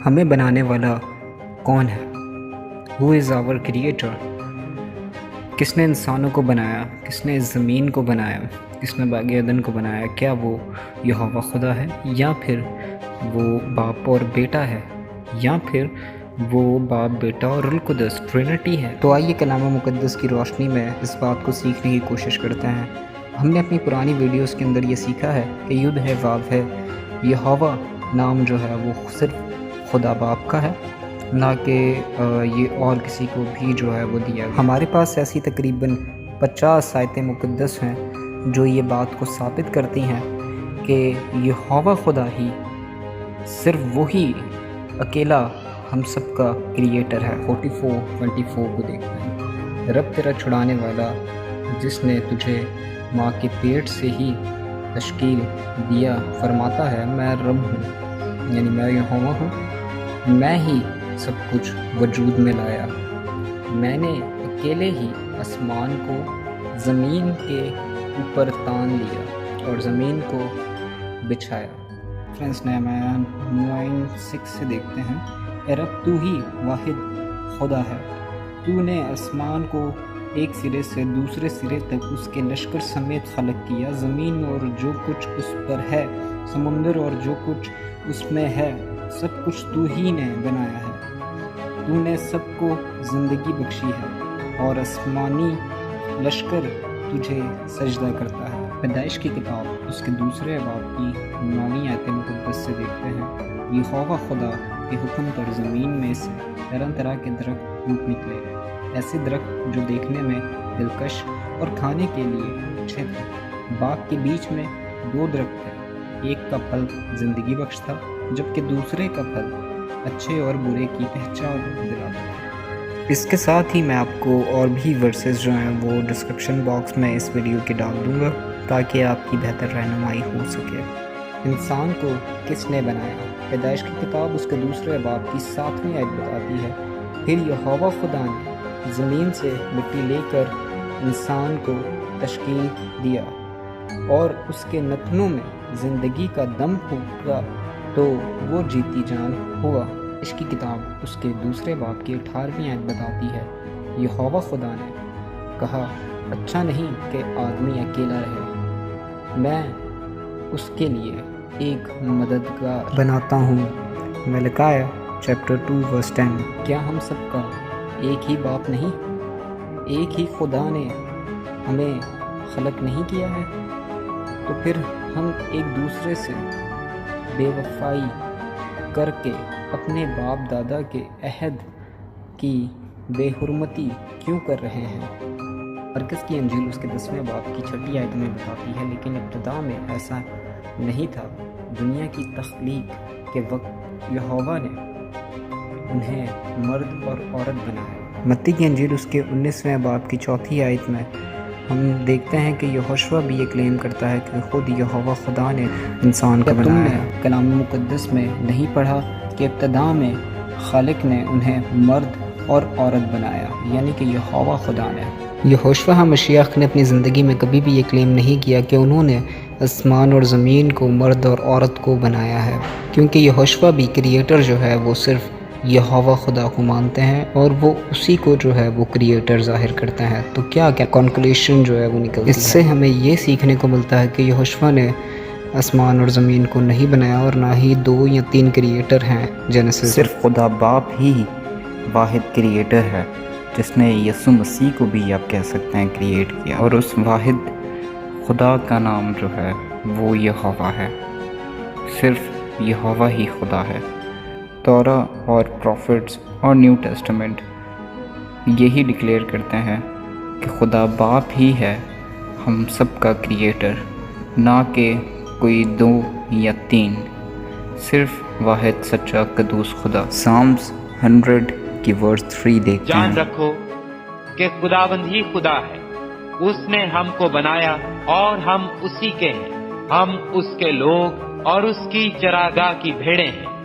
ہمیں بنانے والا کون ہے؟ ہو از آور کریٹر؟ کس نے انسانوں کو بنایا؟ کس نے اس زمین کو بنایا؟ کس نے باغ عدن کو بنایا؟ کیا وہ یہوہ خدا ہے، یا پھر وہ باپ اور بیٹا ہے، یا پھر وہ باپ، بیٹا اور روح القدس ٹرینٹی ہے؟ تو آئیے کلام مقدس کی روشنی میں اس بات کو سیکھنے کی کوشش کرتے ہیں۔ ہم نے اپنی پرانی ویڈیوز کے اندر یہ سیکھا ہے کہ ید ہے، واو ہے، یہوہ نام جو ہے وہ صرف خدا باپ کا ہے، نہ کہ یہ اور کسی کو بھی جو ہے وہ دیا گیا۔ ہمارے پاس ایسی تقریباً 50 آیتیں مقدس ہیں جو یہ بات کو ثابت کرتی ہیں کہ یہوہ خدا ہی، صرف وہی اکیلا ہم سب کا کریٹر ہے۔ 44:24 کو دیکھتے ہیں، رب تیرا چھڑانے والا جس نے تجھے ماں کے پیٹ سے ہی تشکیل دیا فرماتا ہے، میں رب ہوں، یعنی میں یہوہ ہوں، میں ہی سب کچھ وجود میں لایا، میں نے اکیلے ہی آسمان کو زمین کے اوپر تان لیا اور زمین کو بچھایا۔ فرینڈس نہمیا 9:6 سے دیکھتے ہیں، اے رب تو ہی واحد خدا ہے، تو نے آسمان کو ایک سرے سے دوسرے سرے تک اس کے لشکر سمیت خلق کیا، زمین اور جو کچھ اس پر ہے، سمندر اور جو کچھ اس میں ہے، سب کچھ تو ہی نے بنایا ہے۔ تو نے سب کو زندگی بخشی ہے اور آسمانی لشکر تجھے سجدہ کرتا ہے۔ پیدائش کی کتاب اس کے دوسرے باب کی 9 آیت مقدس سے دیکھتے ہیں، یہوہ خدا کے حکم پر زمین میں سے طرح طرح کے درخت پھوٹ نکلے، ایسے درخت جو دیکھنے میں دلکش اور کھانے کے لیے اچھے تھے۔ باغ کے بیچ میں 2 درخت تھے، ایک کا پھل زندگی بخش تھا جبکہ دوسرے کا پھل اچھے اور برے کی پہچان دلاتا تھا۔ اس کے ساتھ ہی میں آپ کو اور بھی ورسز جو ہیں وہ ڈسکرپشن باکس میں اس ویڈیو کے ڈال دوں گا تاکہ آپ کی بہتر رہنمائی ہو سکے۔ انسان کو کس نے بنایا؟ پیدائش کی کتاب اس کے دوسرے باب کی 7ویں آیت بتاتی ہے، پھر یہوہ خدا نے زمین سے مٹی لے کر انسان کو تشکیل دیا اور اس کے نتنوں میں زندگی کا دم پھونکا تو وہ جیتی جان ہوا۔ اس کی کتاب اس کے دوسرے باب کی 18ویں آیت بتاتی ہے، یہوہ خدا نے کہا اچھا نہیں کہ آدمی اکیلا رہے، میں اس کے لیے ایک مددگار بناتا ہوں۔ ملکیہ چیپٹر 2:10۔ کیا ہم سب کا ایک ہی باپ نہیں؟ ایک ہی خدا نے ہمیں خلق نہیں کیا ہے؟ تو پھر ہم ایک دوسرے سے بے وفائی کر کے اپنے باپ دادا کے عہد کی بے حرمتی کیوں کر رہے ہیں؟ مرکز کی انجیل اس کے 10ویں باب کی 6 آیت میں بتاتی ہے، لیکن ابتدا میں ایسا نہیں تھا، دنیا کی تخلیق کے وقت یہوہ نے انہیں مرد اور عورت بنایا۔ متی کی انجیل اس کے 19ویں باب کی 4 آیت میں ہم دیکھتے ہیں کہ یہوشوا بھی یہ کلیم کرتا ہے کہ خود یہوہ خدا نے انسان کو بنایا ہے۔ کلام مقدس میں نہیں پڑھا کہ ابتدا میں خالق نے انہیں مرد اور عورت بنایا، یعنی کہ یہوہ خدا نے۔ یہوشوا مسیح نے اپنی زندگی میں کبھی بھی یہ کلیم نہیں کیا کہ انہوں نے آسمان اور زمین کو، مرد اور عورت کو بنایا ہے، کیونکہ یہوشوا بھی کریٹر جو ہے وہ صرف یہوہ خدا کو مانتے ہیں اور وہ اسی کو جو ہے وہ کریٹر ظاہر کرتے ہیں۔ تو کیا کنکلوژن جو ہے وہ نکلتی ہے؟ اس سے ہمیں یہ سیکھنے کو ملتا ہے کہ یہوشوا نے آسمان اور زمین کو نہیں بنایا اور نہ ہی 2 یا 3 کریٹر ہیں جینیسس۔ صرف خدا باپ ہی واحد کریٹر ہے جس نے یسوع مسیح کو بھی آپ کہہ سکتے ہیں کریٹ کیا، اور اس واحد خدا کا نام جو ہے وہ یہوہ ہے، صرف یہوہ ہی خدا ہے۔ تورا اور پروفٹس اور نیو ٹیسٹمنٹ یہی ڈکلیئر کرتے ہیں کہ خدا باپ ہی ہے ہم سب کا کریٹر، نہ کہ کوئی 2 یا 3، صرف واحد سچا قدوس خدا۔ سامز 100 کی ورس 3 دیکھتے ہیں، جان رکھو کہ خداوند ہی خدا ہے، اس نے ہم کو بنایا اور ہم اسی کے ہیں، ہم اس کے لوگ اور اس کی چراگاہ کی بھیڑیں ہیں۔